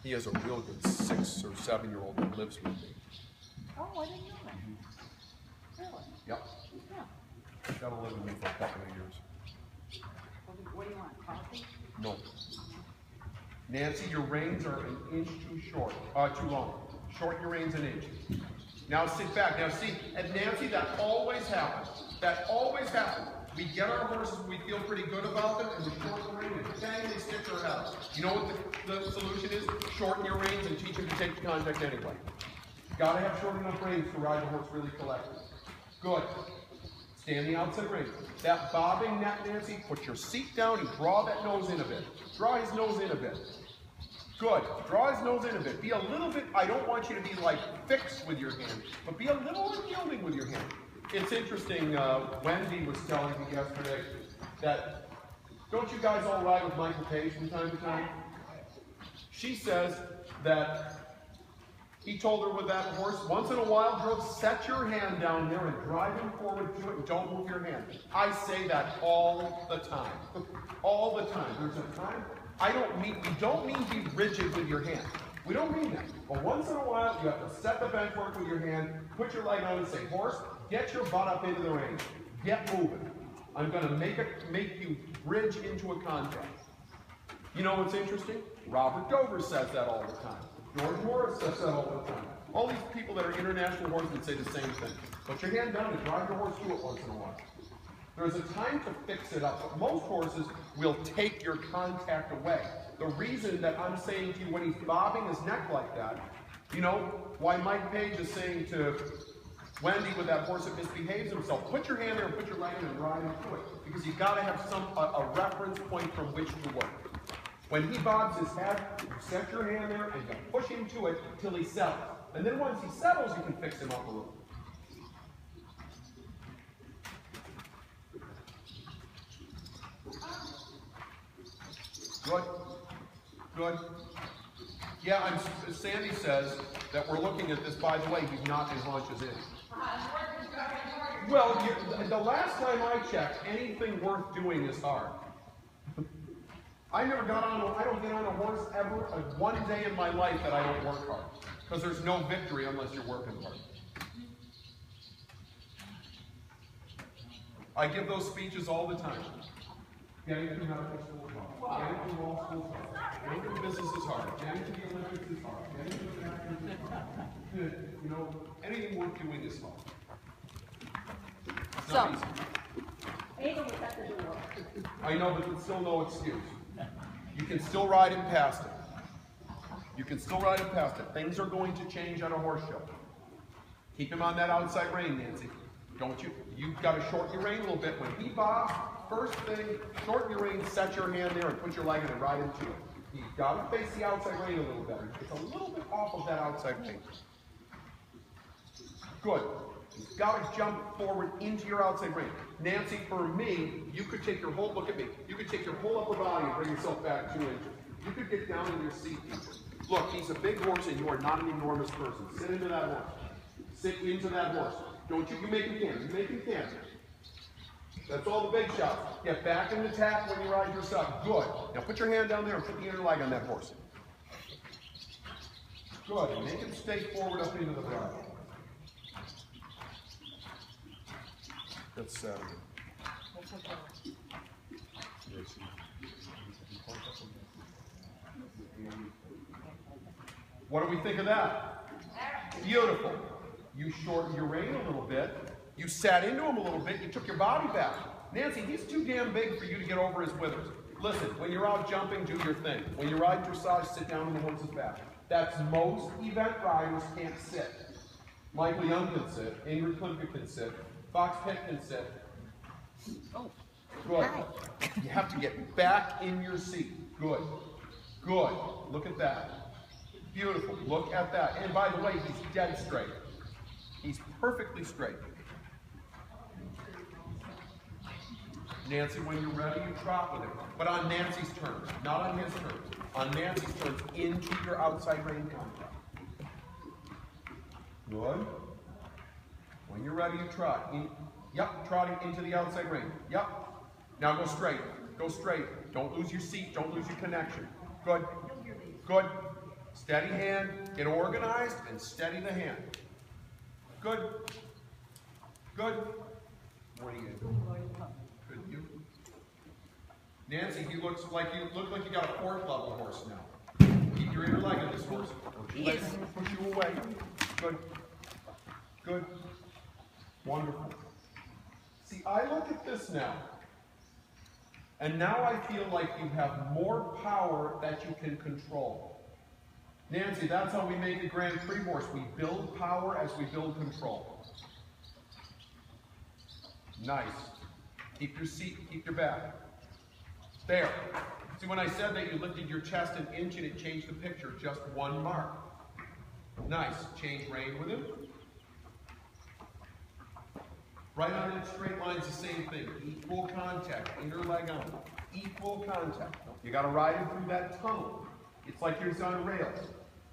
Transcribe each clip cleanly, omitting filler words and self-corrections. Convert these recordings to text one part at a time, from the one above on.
He has a real good 6 or 7-year-old that lives with me. Oh, I didn't know that. Really? Yep. Yeah. He's got to live with me for a couple of years. What do you want, coffee? No. Nancy, your reins are an inch too short, too long. Shorten your reins an inch. Now sit back. Now see, and Nancy, that always happens. That always happens. We get our horses, we feel pretty good about them, and we shorten the rein, and bang, they stick their head out. You know what the solution is? Shorten your reins and teach them to take the contact anyway. Gotta have short enough reins to ride the horse really collected. Good. Stand the outside rein. That bobbing neck, Nancy, put your seat down and draw that nose in a bit. Draw his nose in a bit. Good. Draw his nose in a bit. Be a little bit, I don't want you to be like fixed with your hand, but be a little unyielding with your hand. It's interesting, Wendy was telling me yesterday that, don't you guys all ride with Michael Page from time to time? She says that he told her with that horse, once in a while, girl, set your hand down there and drive him forward to it and don't move your hand. I say that all the time. All the time. There's a time, we don't mean be rigid with your hand. We don't mean that. But once in a while, you have to set the bench work with your hand, put your leg on and say, horse, get your butt up into the reins. Get moving. I'm going to make you bridge into a contact. You know what's interesting? Robert Dover says that all the time. George Morris says that all the time. All these people that are international horsemen say the same thing. Put your hand down and drive your horse to it once in a while. There's a time to fix it up, but most horses will take your contact away. The reason that I'm saying to you when he's bobbing his neck like that, you know, why Mike Page is saying to Wendy with that horse that misbehaves himself, put your hand there and put your leg in and ride him to it. Because you've got to have a reference point from which to work. When he bobs his head, you set your hand there and you push him to it until he settles. And then once he settles, you can fix him up a little. Good. Good. Yeah, Sandy says that we're looking at this. By the way, he's not in haunches in. Well, the last time I checked, anything worth doing is hard. I don't get on a horse ever one day in my life that I don't work hard. Because there's no victory unless you're working hard. I give those speeches all the time. Getting through medical school is hard. Getting through law school is hard. Getting through business is hard. Getting to the Olympics is hard. Getting to the Masters is hard. You know, anything worth doing is hard. It's not easy. I know, but it's still no excuse. You can still ride him past it. You can still ride him past it. Things are going to change on a horse show. Keep him on that outside rein, Nancy. Don't you? You've got to shorten your rein a little bit. When he bobs, first thing, shorten your rein, set your hand there, and put your leg in and ride into it. You've got to face the outside rein a little better. It's a little bit off of that outside rein. Good. You've got to jump forward into your outside rein. Nancy, for me, you could take your whole, look at me, you could take your whole upper body and bring yourself back 2 inches. You could get down in your seat. Look, he's a big horse and you are not an enormous person. Sit into that horse. Sit into that horse. Don't you make him can. You make him can. That's all the big shots. Get back in the tap when you ride yourself. Good. Now put your hand down there and put the inner leg on that horse. Good. And make him stay forward up into the bridle. That's what do we think of that? Beautiful. You shortened your rein a little bit. You sat into him a little bit. You took your body back. Nancy, he's too damn big for you to get over his withers. Listen, when you're out jumping, do your thing. When you ride dressage, sit down on the horse's back. That's most event riders can't sit. Michael Young can sit. Ingrid Klimka can sit. Fox Pitt can sit. Oh. Good. You have to get back in your seat. Good. Good. Look at that. Beautiful. Look at that. And by the way, he's dead straight. He's perfectly straight. Nancy, when you're ready, you trot with him. But on Nancy's terms, not on his terms. On Nancy's terms, into your outside rein contact. Good. When you're ready, you trot. Yep, trotting into the outside rein. Yep. Now go straight. Go straight. Don't lose your seat. Don't lose your connection. Good. Good. Steady hand, get organized, and steady the hand. Good. Good. What are you doing? Good. You. Nancy, you look like you got a 4th level horse now. Keep your inner leg in this horse. Don't you let him push you away. Good. Good. Wonderful. See, I look at this now. And now I feel like you have more power that you can control. Nancy, that's how we make a Grand Prix horse. We build power as we build control. Nice. Keep your seat, keep your back. There. See, when I said that you lifted your chest an inch and it changed the picture, just 1 mark. Nice. Change rein with him. Right on that straight line is the same thing. Equal contact. Inner leg on. Equal contact. You got to ride him through that tunnel. It's like you're on rails.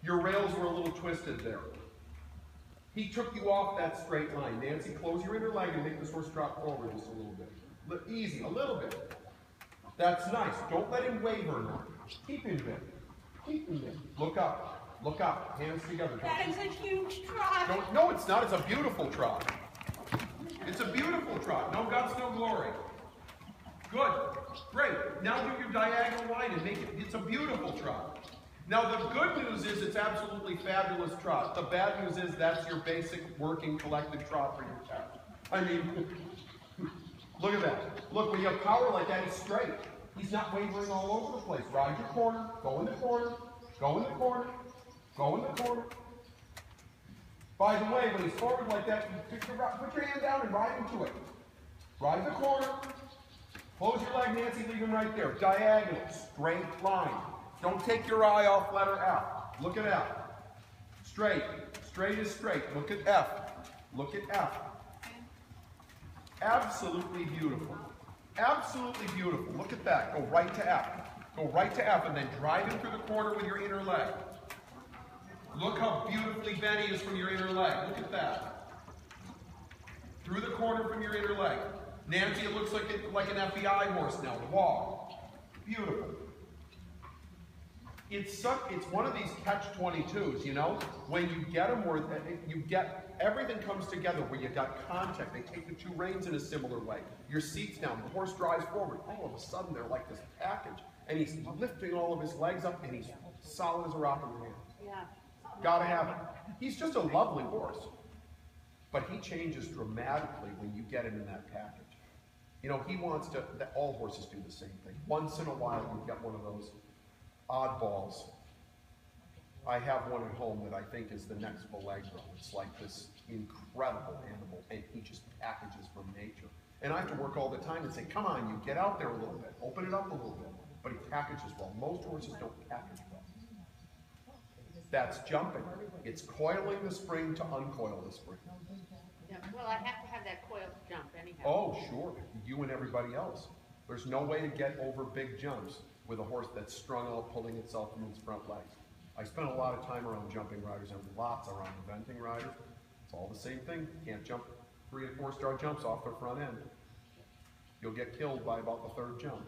Your rails were a little twisted there. He took you off that straight line. Nancy, close your inner leg and make this horse drop forward just a little bit. Easy, a little bit. That's nice. Don't let him waver now. Keep him there. Keep him there. Look up. Look up. Hands together. That is a huge trot. No, it's not. It's a beautiful trot. It's a beautiful trot. No guts, no glory. Good. Great. Now do your diagonal line and make it. It's a beautiful trot. Now the good news is it's absolutely fabulous trot. The bad news is that's your basic working collected trot for your cat. I mean, look at that. Look, when you have power like that, he's straight. He's not wavering all over the place. Ride your corner. Go in the corner. Go in the corner. Go in the corner. By the way, when he's forward like that, put your hand down and ride into it. Ride the corner. Close your leg, Nancy, leave him right there. Diagonal, straight line. Don't take your eye off letter F. Look at F. Straight. Straight is straight. Look at F. Look at F. Absolutely beautiful. Absolutely beautiful. Look at that. Go right to F. Go right to F and then drive him through the corner with your inner leg. Look how beautifully bent he is from your inner leg. Look at that. Through the corner from your inner leg. Nancy, it looks like an FBI horse now. The wall. Beautiful. It's one of these catch-22s, you know? When you get them where everything comes together where you got contact. They take the 2 reins in a similar way. Your seat's down. The horse drives forward. All of a sudden, they're like this package. And he's lifting all of his legs up, and he's solid as a rock in the hand. Yeah. Gotta have it. He's just a lovely horse. But he changes dramatically when you get him in that package. You know, he wants to, all horses do the same thing. Once in a while, you get one of those oddballs. I have one at home that I think is the next Allegro. It's like this incredible animal, and he just packages from nature. And I have to work all the time and say, come on, you get out there a little bit, open it up a little bit. But he packages well. Most horses don't package well. That's jumping. It's coiling the spring to uncoil the spring. Yeah, well, I have to have that coiled jump anyhow. Oh, sure. You and everybody else. There's no way to get over big jumps with a horse that's strung out, pulling itself from its front legs. I spent a lot of time around jumping riders and lots around eventing riders. It's all the same thing. You can't jump 3- and 4-star jumps off their front end. You'll get killed by about the 3rd jump.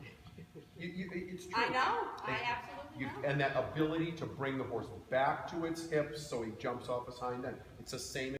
It's true. I know. I absolutely know. And that ability to bring the horse back to its hips so he jumps off his hind end. It's the same